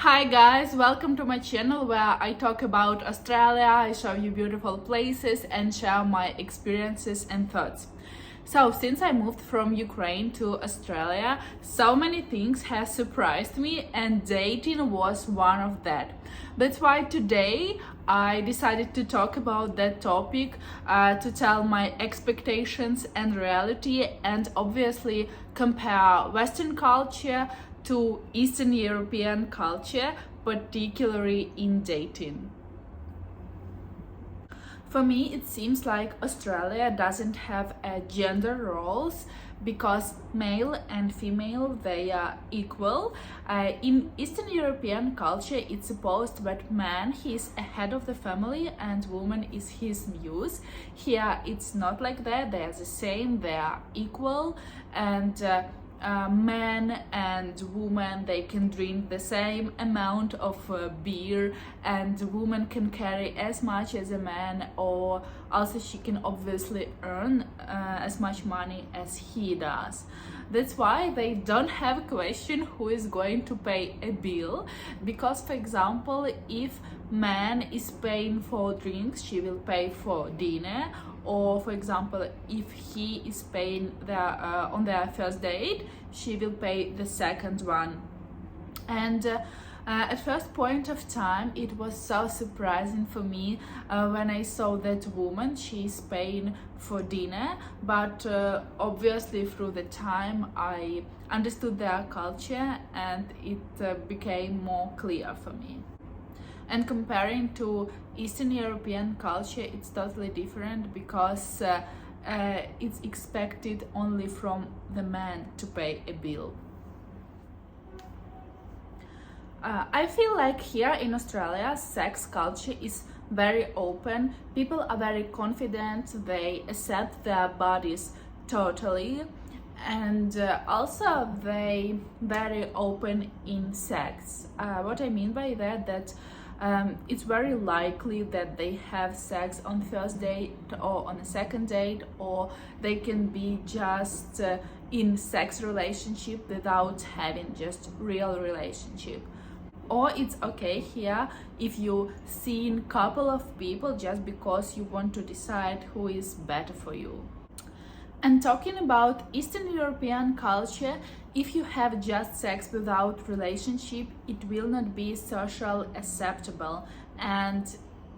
Hi guys, welcome to my channel where I talk about Australia, I show you beautiful places and share my experiences and thoughts. So since I moved from Ukraine to Australia, so many things have surprised me and dating was one of that. That's why today I decided to talk about that topic, to tell my expectations and reality, and obviously compare Western culture to Eastern European culture, particularly in dating. For me, it seems like Australia doesn't have gender roles because male and female, they are equal. In Eastern European culture, it's supposed that man, he is a head of the family and woman is his muse. Here, it's not like that. They are the same, they are equal, and men and women, they can drink the same amount of beer, and the woman can carry as much as a man, or also she can obviously earn as much money as he does. That's why they don't have a question who is going to pay a bill, because for example, if man is paying for drinks, she will pay for dinner, or for example, if he is paying on their first date, she will pay the second one. And at first point of time, it was so surprising for me when I saw that woman, she is paying for dinner, but obviously through the time I understood their culture and it became more clear for me. And comparing to Eastern European culture, it's totally different because it's expected only from the man to pay a bill. I feel like here in Australia, sex culture is very open. People are very confident, they accept their bodies totally, and also they very open in sex. What I mean by that it's very likely that they have sex on first date or on a second date, or they can be just in sex relationship without having just real relationship. Or it's okay here if you seen couple of people just because you want to decide who is better for you. And talking about Eastern European culture, if you have just sex without relationship, it will not be social acceptable. And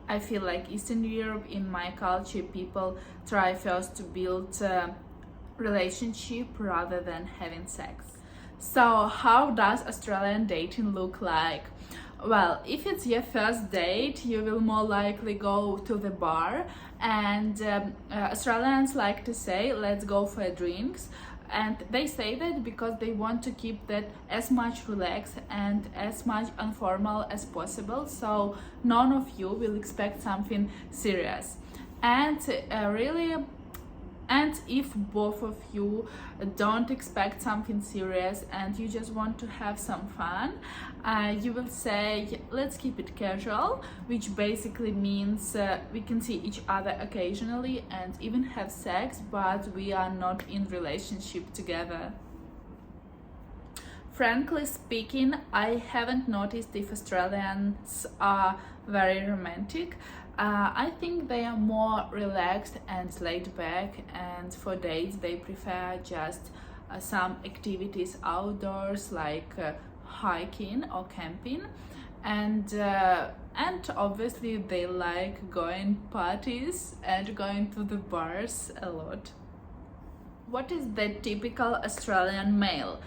I feel like Eastern Europe, in my culture, people try first to build a relationship rather than having sex. So how does Australian dating look like? Well, if it's your first date, you will more likely go to the bar, and Australians like to say, let's go for drinks. And they say that because they want to keep that as much relaxed and as much informal as possible, so none of you will expect something serious. And and if both of you don't expect something serious and you just want to have some fun, you will say, let's keep it casual, which basically means we can see each other occasionally and even have sex, but we are not in relationship together. Frankly speaking, I haven't noticed if Australians are very romantic. I think they are more relaxed and laid back, and for dates they prefer just some activities outdoors like hiking or camping, and obviously they like going parties and going to the bars a lot. What is the typical Australian male?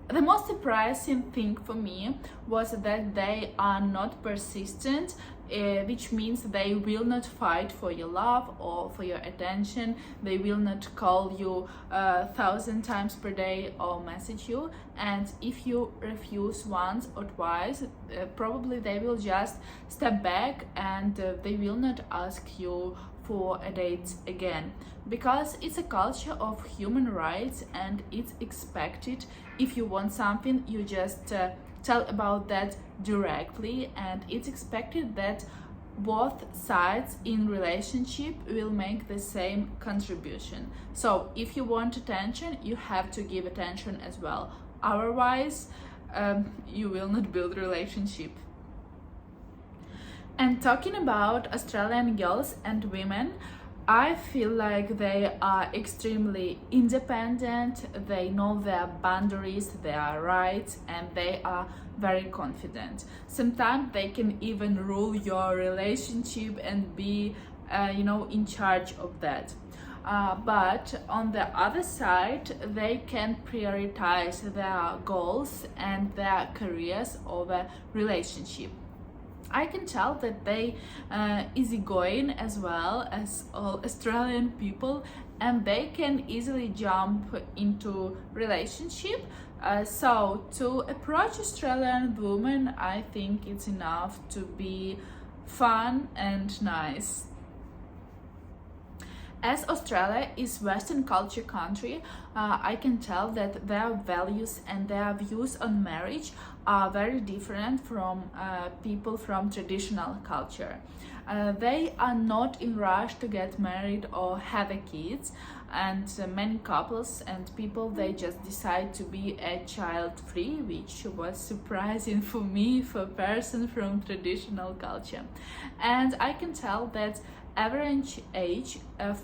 The most surprising thing for me was that they are not persistent, which means they will not fight for your love or for your attention. They will not call you 1,000 times per day or message you, and if you refuse once or twice, probably they will just step back and they will not ask you for a date again, because it's a culture of human rights and it's expected. If you want something, you just tell about that directly, and it's expected that both sides in relationship will make the same contribution. So if you want attention, you have to give attention as well. Otherwise you will not build relationship. And talking about Australian girls and women, I feel like they are extremely independent, they know their boundaries, their rights, and they are very confident. Sometimes they can even rule your relationship and be, in charge of that. But on the other side, they can prioritize their goals and their careers over relationship. I can tell that they easygoing as well as all Australian people, and they can easily jump into relationship. So to approach Australian women, I think it's enough to be fun and nice. As Australia is Western culture country, I can tell that their values and their views on marriage are very different from people from traditional culture. They are not in rush to get married or have a kids, and many couples and people, they just decide to be a child free, which was surprising for me, for a person from traditional culture. And I can tell that average age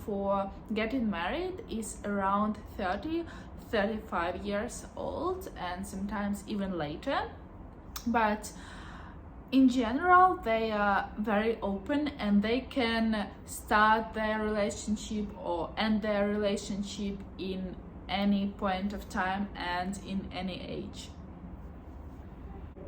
for getting married is around 35 years old, and sometimes even later. But in general, they are very open, and they can start their relationship or end their relationship in any point of time and in any age.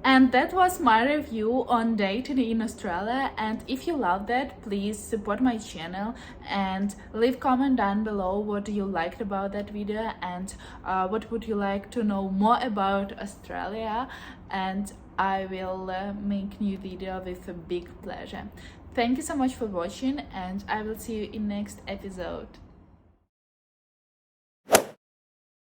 And that was my review on dating in Australia, and if you love that, please support my channel and leave comment down below what you liked about that video and what would you like to know more about Australia, and I will make new video with a big pleasure. Thank you so much for watching, and I will see you in next episode.